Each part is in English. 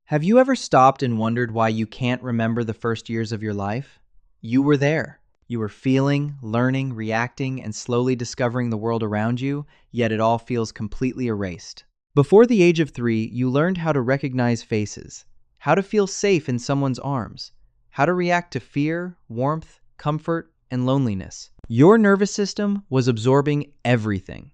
Have you ever stopped and wondered why you can't remember the first years of your life? You were there. You were feeling, learning, reacting, and slowly discovering the world around you, yet it all feels completely erased. Before the age of 3, you learned how to recognize faces, how to feel safe in someone's arms, how to react to fear, warmth, comfort, and loneliness. Your nervous system was absorbing everything.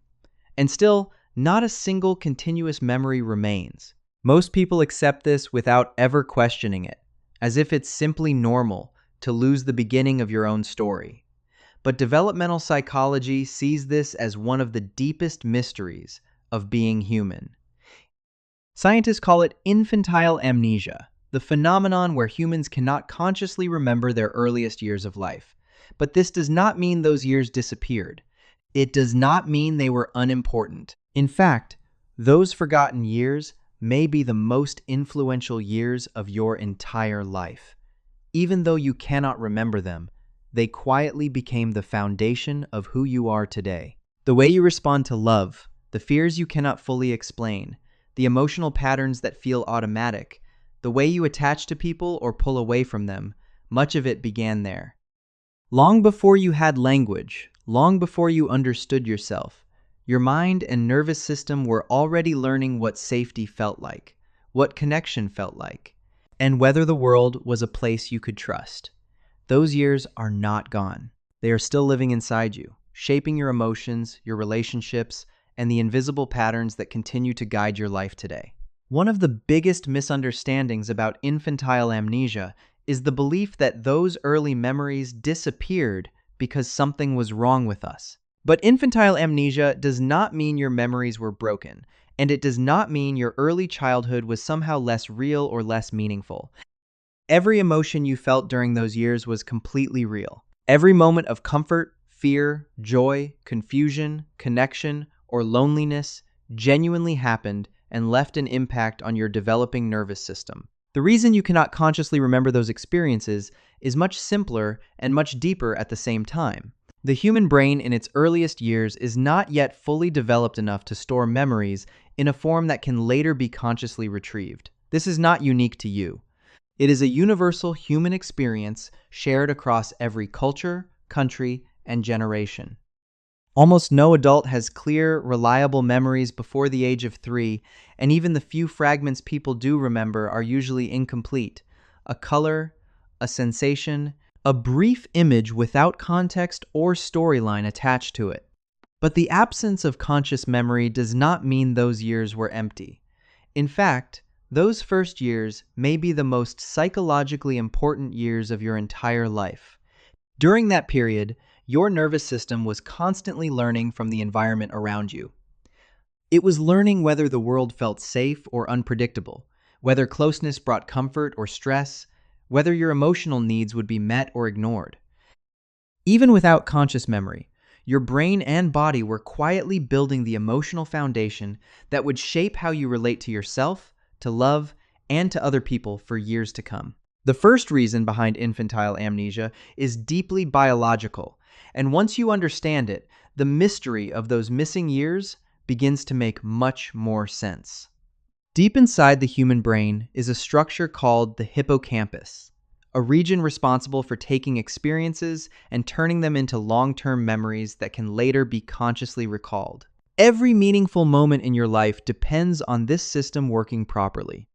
And still, not a single continuous memory remains. Most people accept this without ever questioning it, as if it's simply normal to lose the beginning of your own story. But developmental psychology sees this as one of the deepest mysteries of being human. Scientists call it infantile amnesia, the phenomenon where humans cannot consciously remember their earliest years of life. But this does not mean those years disappeared. It does not mean they were unimportant. In fact, those forgotten years may be the most influential years of your entire life. Even though you cannot remember them, they quietly became the foundation of who you are today. The way you respond to love, the fears you cannot fully explain, the emotional patterns that feel automatic, the way you attach to people or pull away from them, much of it began there. Long before you had language, long before you understood yourself, your mind and nervous system were already learning what safety felt like, what connection felt like, and whether the world was a place you could trust. Those years are not gone. They are still living inside you, shaping your emotions, your relationships, and the invisible patterns that continue to guide your life today. One of the biggest misunderstandings about infantile amnesia is the belief that those early memories disappeared because something was wrong with us. But infantile amnesia does not mean your memories were broken, and it does not mean your early childhood was somehow less real or less meaningful. Every emotion you felt during those years was completely real. Every moment of comfort, fear, joy, confusion, connection, or loneliness genuinely happened and left an impact on your developing nervous system. The reason you cannot consciously remember those experiences is much simpler and much deeper at the same time. The human brain in its earliest years is not yet fully developed enough to store memories in a form that can later be consciously retrieved. This is not unique to you. It is a universal human experience shared across every culture, country, and generation. Almost no adult has clear, reliable memories before the age of 3, and even the few fragments people do remember are usually incomplete. A color, a sensation, a brief image without context or storyline attached to it. But the absence of conscious memory does not mean those years were empty. In fact, those first years may be the most psychologically important years of your entire life. During that period, your nervous system was constantly learning from the environment around you. It was learning whether the world felt safe or unpredictable, whether closeness brought comfort or stress, whether your emotional needs would be met or ignored. Even without conscious memory, your brain and body were quietly building the emotional foundation that would shape how you relate to yourself, to love, and to other people for years to come. The first reason behind infantile amnesia is deeply biological, and once you understand it, the mystery of those missing years begins to make much more sense. Deep inside the human brain is a structure called the hippocampus, a region responsible for taking experiences and turning them into long-term memories that can later be consciously recalled. Every meaningful moment in your life depends on this system working properly.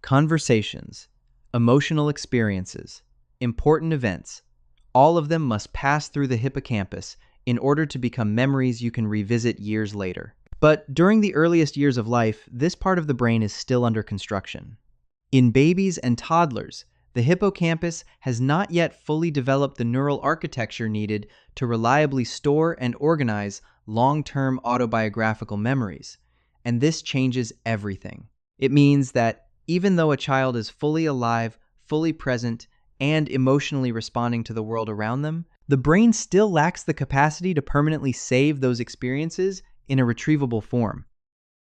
Conversations, emotional experiences, important events, all of them must pass through the hippocampus in order to become memories you can revisit years later. But during the earliest years of life, this part of the brain is still under construction. In babies and toddlers, the hippocampus has not yet fully developed the neural architecture needed to reliably store and organize long-term autobiographical memories, and this changes everything. It means that even though a child is fully alive, fully present, and emotionally responding to the world around them, the brain still lacks the capacity to permanently save those experiences in a retrievable form.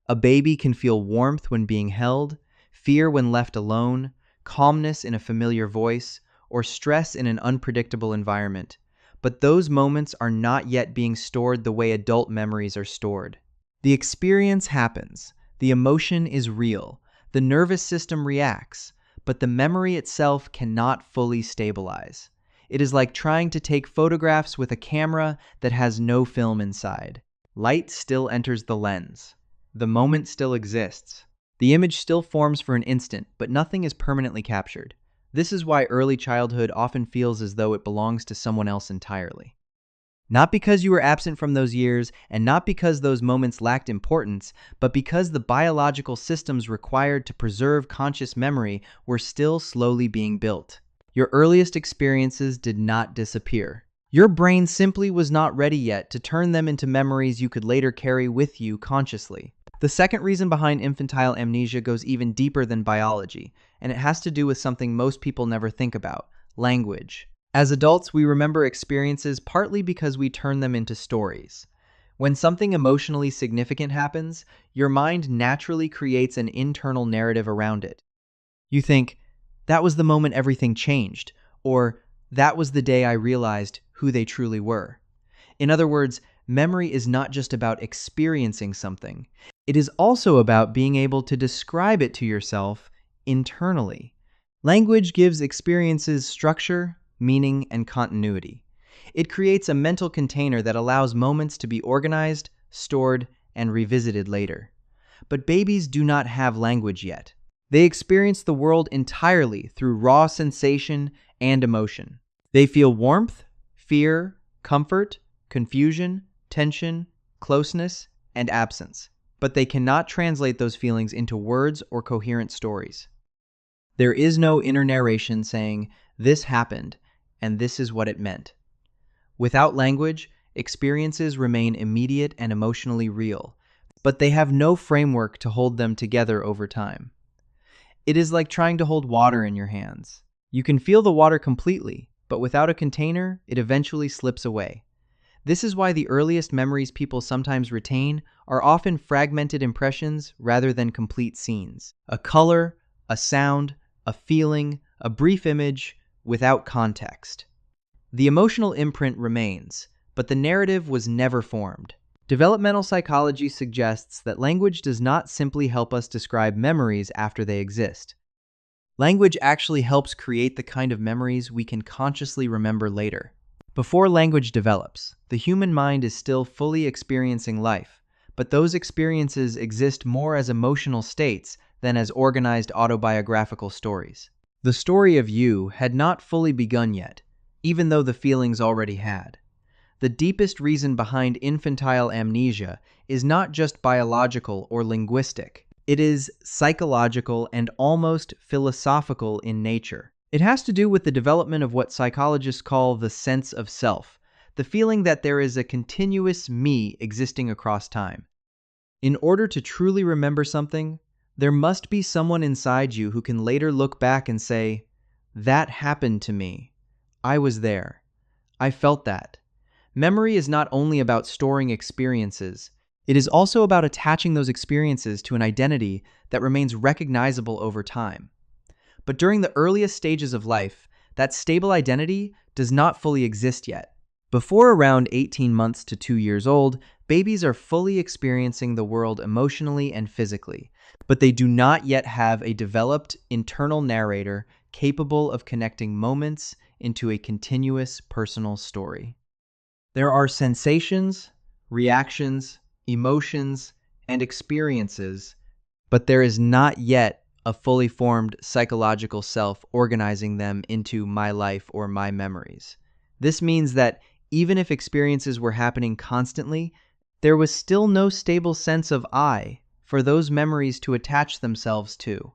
A baby can feel warmth when being held, fear when left alone, calmness in a familiar voice, or stress in an unpredictable environment. But those moments are not yet being stored the way adult memories are stored. The experience happens, the emotion is real, The nervous system reacts, but the memory itself cannot fully stabilize. It is like trying to take photographs with a camera that has no film inside. Light still enters the lens. The moment still exists. The image still forms for an instant, but nothing is permanently captured. This is why early childhood often feels as though it belongs to someone else entirely. Not because you were absent from those years, and not because those moments lacked importance, but because the biological systems required to preserve conscious memory were still slowly being built. Your earliest experiences did not disappear. Your brain simply was not ready yet to turn them into memories you could later carry with you consciously. The second reason behind infantile amnesia goes even deeper than biology, and it has to do with something most people never think about: language. As adults, we remember experiences partly because we turn them into stories. When something emotionally significant happens, your mind naturally creates an internal narrative around it. You think, that was the moment everything changed, or that was the day I realized who they truly were. In other words, memory is not just about experiencing something. It is also about being able to describe it to yourself internally. Language gives experiences structure, meaning, and continuity. It creates a mental container that allows moments to be organized, stored, and revisited later. But babies do not have language yet. They experience the world entirely through raw sensation and emotion. They feel warmth, fear, comfort, confusion, tension, closeness, and absence. But they cannot translate those feelings into words or coherent stories. There is no inner narration saying, "This happened, and this is what it meant." Without language, experiences remain immediate and emotionally real, but they have no framework to hold them together over time. It is like trying to hold water in your hands. You can feel the water completely, but without a container, it eventually slips away. This is why the earliest memories people sometimes retain are often fragmented impressions rather than complete scenes. A color, a sound, a feeling, a brief image, without context. The emotional imprint remains, but the narrative was never formed. Developmental psychology suggests that language does not simply help us describe memories after they exist. Language actually helps create the kind of memories we can consciously remember later. Before language develops, the human mind is still fully experiencing life, but those experiences exist more as emotional states than as organized autobiographical stories. The story of you had not fully begun yet, even though the feelings already had. The deepest reason behind infantile amnesia is not just biological or linguistic. It is psychological and almost philosophical in nature. It has to do with the development of what psychologists call the sense of self, the feeling that there is a continuous me existing across time. In order to truly remember something, there must be someone inside you who can later look back and say, "That happened to me. I was there. I felt that." Memory is not only about storing experiences, it is also about attaching those experiences to an identity that remains recognizable over time. But during the earliest stages of life, that stable identity does not fully exist yet. Before around 18 months to 2 years old, babies are fully experiencing the world emotionally and physically, but they do not yet have a developed internal narrator capable of connecting moments into a continuous personal story. There are sensations, reactions, emotions, and experiences, but there is not yet a fully formed psychological self organizing them into my life or my memories. This means that even if experiences were happening constantly, there was still no stable sense of I for those memories to attach themselves to.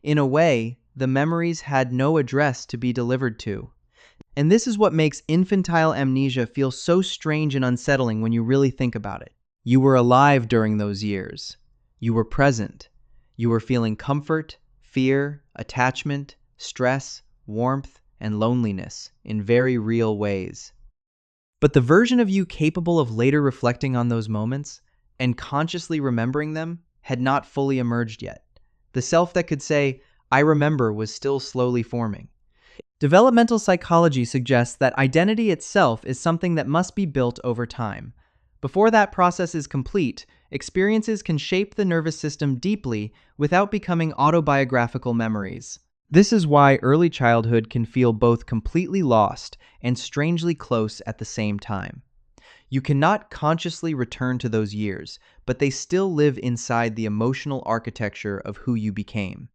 In a way, the memories had no address to be delivered to. And this is what makes infantile amnesia feel so strange and unsettling when you really think about it. You were alive during those years. You were present. You were feeling comfort, fear, attachment, stress, warmth, and loneliness in very real ways. But the version of you capable of later reflecting on those moments and consciously remembering them had not fully emerged yet. The self that could say, "I remember," was still slowly forming. Developmental psychology suggests that identity itself is something that must be built over time. Before that process is complete, experiences can shape the nervous system deeply without becoming autobiographical memories. This is why early childhood can feel both completely lost and strangely close at the same time. You cannot consciously return to those years, but they still live inside the emotional architecture of who you became.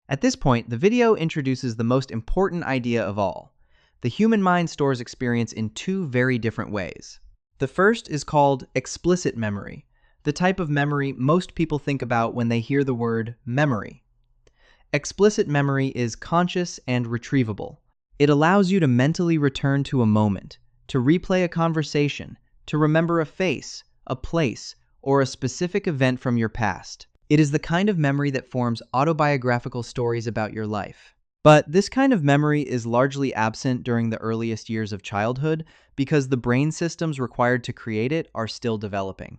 At this point, the video introduces the most important idea of all. The human mind stores experience in two very different ways. The first is called explicit memory, the type of memory most people think about when they hear the word memory. Explicit memory is conscious and retrievable. It allows you to mentally return to a moment, to replay a conversation, to remember a face, a place, or a specific event from your past. It is the kind of memory that forms autobiographical stories about your life. But this kind of memory is largely absent during the earliest years of childhood because the brain systems required to create it are still developing.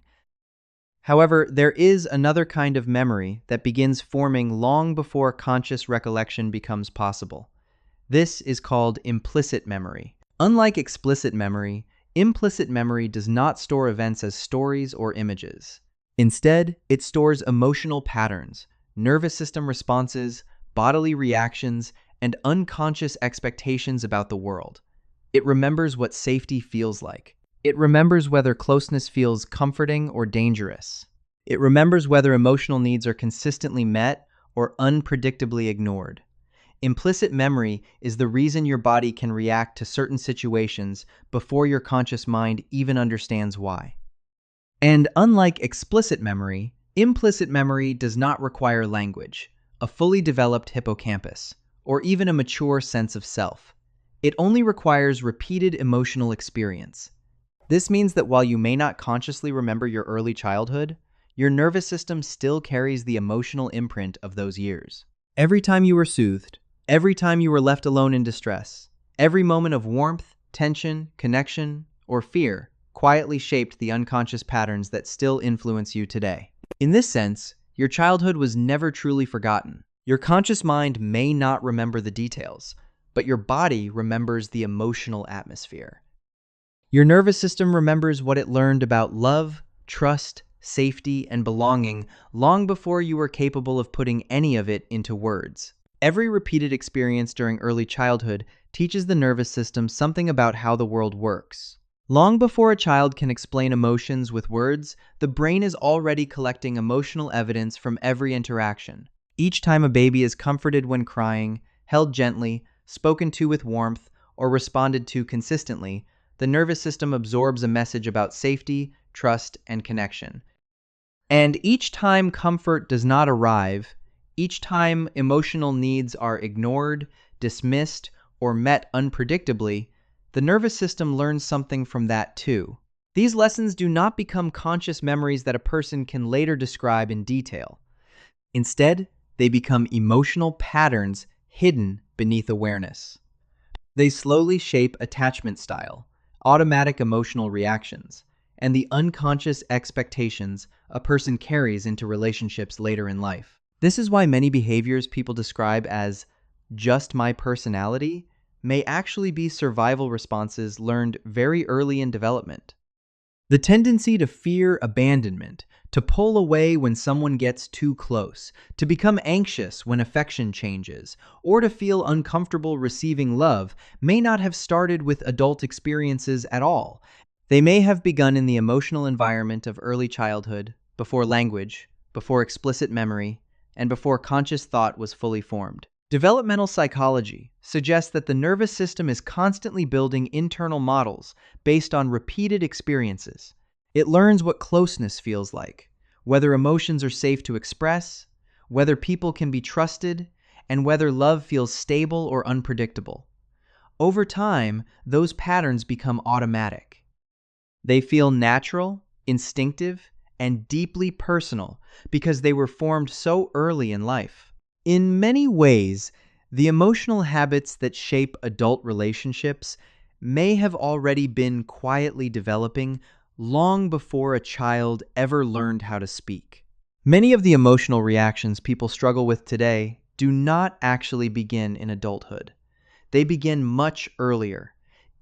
However, there is another kind of memory that begins forming long before conscious recollection becomes possible. This is called implicit memory. Unlike explicit memory, implicit memory does not store events as stories or images. Instead, it stores emotional patterns, nervous system responses, bodily reactions, and unconscious expectations about the world. It remembers what safety feels like. It remembers whether closeness feels comforting or dangerous. It remembers whether emotional needs are consistently met or unpredictably ignored. Implicit memory is the reason your body can react to certain situations before your conscious mind even understands why. And unlike explicit memory, implicit memory does not require language, a fully developed hippocampus, or even a mature sense of self. It only requires repeated emotional experience. This means that while you may not consciously remember your early childhood, your nervous system still carries the emotional imprint of those years. Every time you were soothed, every time you were left alone in distress, every moment of warmth, tension, connection, or fear quietly shaped the unconscious patterns that still influence you today. In this sense, your childhood was never truly forgotten. Your conscious mind may not remember the details, but your body remembers the emotional atmosphere. Your nervous system remembers what it learned about love, trust, safety, and belonging long before you were capable of putting any of it into words. Every repeated experience during early childhood teaches the nervous system something about how the world works. Long before a child can explain emotions with words, the brain is already collecting emotional evidence from every interaction. Each time a baby is comforted when crying, held gently, spoken to with warmth, or responded to consistently, the nervous system absorbs a message about safety, trust, and connection. And each time comfort does not arrive, each time emotional needs are ignored, dismissed, or met unpredictably, the nervous system learns something from that too. These lessons do not become conscious memories that a person can later describe in detail. Instead, they become emotional patterns hidden beneath awareness. They slowly shape attachment style, automatic emotional reactions, and the unconscious expectations a person carries into relationships later in life. This is why many behaviors people describe as just my personality may actually be survival responses learned very early in development. The tendency to fear abandonment, to pull away when someone gets too close, to become anxious when affection changes, or to feel uncomfortable receiving love may not have started with adult experiences at all. They may have begun in the emotional environment of early childhood, before language, before explicit memory, and before conscious thought was fully formed. Developmental psychology suggests that the nervous system is constantly building internal models based on repeated experiences. It learns what closeness feels like, whether emotions are safe to express, whether people can be trusted, and whether love feels stable or unpredictable. Over time, those patterns become automatic. They feel natural, instinctive, and deeply personal because they were formed so early in life. In many ways, the emotional habits that shape adult relationships may have already been quietly developing long before a child ever learned how to speak. Many of the emotional reactions people struggle with today do not actually begin in adulthood. They begin much earlier,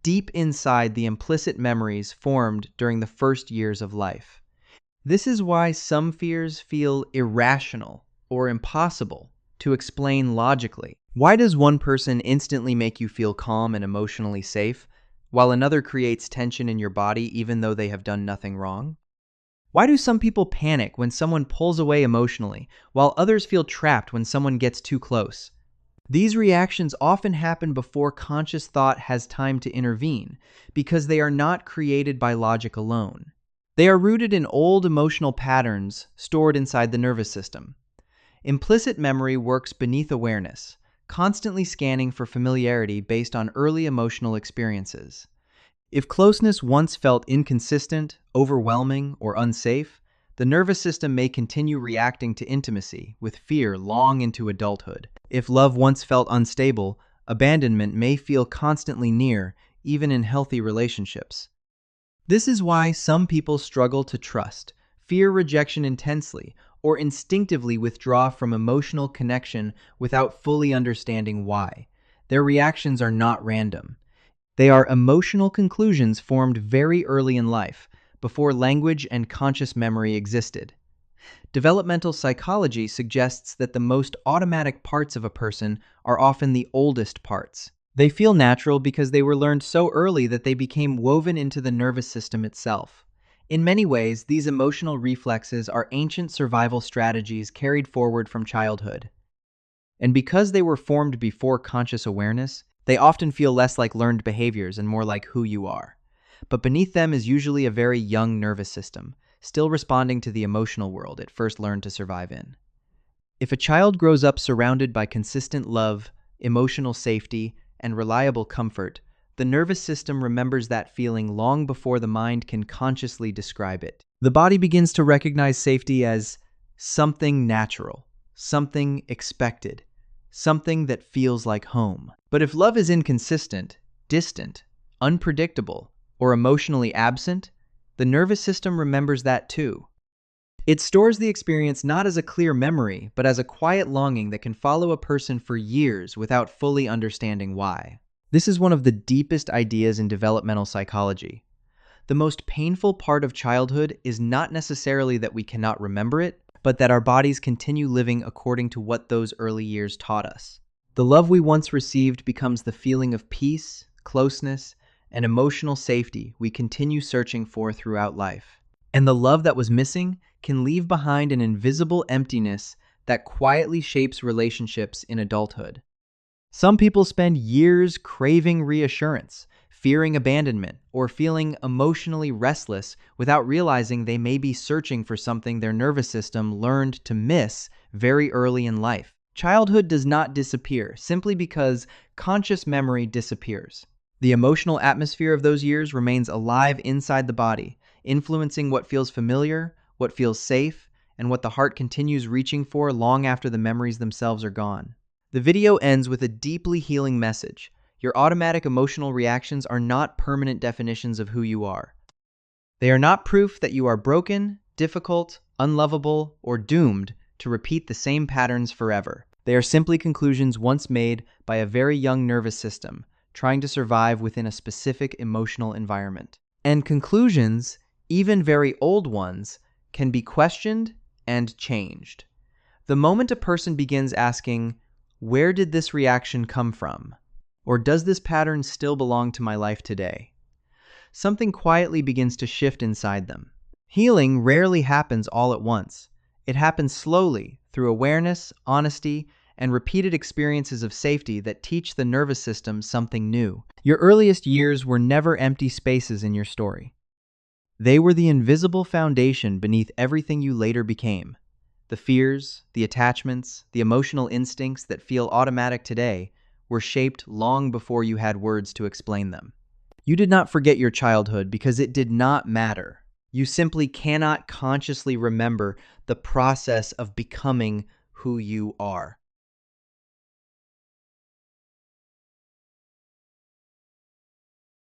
deep inside the implicit memories formed during the first years of life. This is why some fears feel irrational or impossible to explain logically. Why does one person instantly make you feel calm and emotionally safe, while another creates tension in your body even though they have done nothing wrong? Why do some people panic when someone pulls away emotionally, while others feel trapped when someone gets too close? These reactions often happen before conscious thought has time to intervene, because they are not created by logic alone. They are rooted in old emotional patterns stored inside the nervous system. Implicit memory works beneath awareness, constantly scanning for familiarity based on early emotional experiences. If closeness once felt inconsistent, overwhelming, or unsafe, the nervous system may continue reacting to intimacy with fear long into adulthood. If love once felt unstable, abandonment may feel constantly near, even in healthy relationships. This is why some people struggle to trust, fear rejection intensely, or instinctively withdraw from emotional connection without fully understanding why. Their reactions are not random. They are emotional conclusions formed very early in life, before language and conscious memory existed. Developmental psychology suggests that the most automatic parts of a person are often the oldest parts. They feel natural because they were learned so early that they became woven into the nervous system itself. In many ways, these emotional reflexes are ancient survival strategies carried forward from childhood. And because they were formed before conscious awareness, they often feel less like learned behaviors and more like who you are. But beneath them is usually a very young nervous system, still responding to the emotional world it first learned to survive in. If a child grows up surrounded by consistent love, emotional safety, and reliable comfort, the nervous system remembers that feeling long before the mind can consciously describe it. The body begins to recognize safety as something natural, something expected, something that feels like home. But if love is inconsistent, distant, unpredictable, or emotionally absent, the nervous system remembers that too. It stores the experience not as a clear memory, but as a quiet longing that can follow a person for years without fully understanding why. This is one of the deepest ideas in developmental psychology. The most painful part of childhood is not necessarily that we cannot remember it, but that our bodies continue living according to what those early years taught us. The love we once received becomes the feeling of peace, closeness, and emotional safety we continue searching for throughout life. And the love that was missing can leave behind an invisible emptiness that quietly shapes relationships in adulthood. Some people spend years craving reassurance, fearing abandonment, or feeling emotionally restless without realizing they may be searching for something their nervous system learned to miss very early in life. Childhood does not disappear simply because conscious memory disappears. The emotional atmosphere of those years remains alive inside the body, influencing what feels familiar, what feels safe, and what the heart continues reaching for long after the memories themselves are gone. The video ends with a deeply healing message. Your automatic emotional reactions are not permanent definitions of who you are. They are not proof that you are broken, difficult, unlovable, or doomed to repeat the same patterns forever. They are simply conclusions once made by a very young nervous system, trying to survive within a specific emotional environment. And conclusions, even very old ones, can be questioned and changed. The moment a person begins asking, "Where did this reaction come from?" or "Does this pattern still belong to my life today?" something quietly begins to shift inside them. Healing rarely happens all at once. It happens slowly through awareness, honesty, and repeated experiences of safety that teach the nervous system something new. Your earliest years were never empty spaces in your story. They were the invisible foundation beneath everything you later became. The fears, the attachments, the emotional instincts that feel automatic today were shaped long before you had words to explain them. You did not forget your childhood because it did not matter. You simply cannot consciously remember the process of becoming who you are.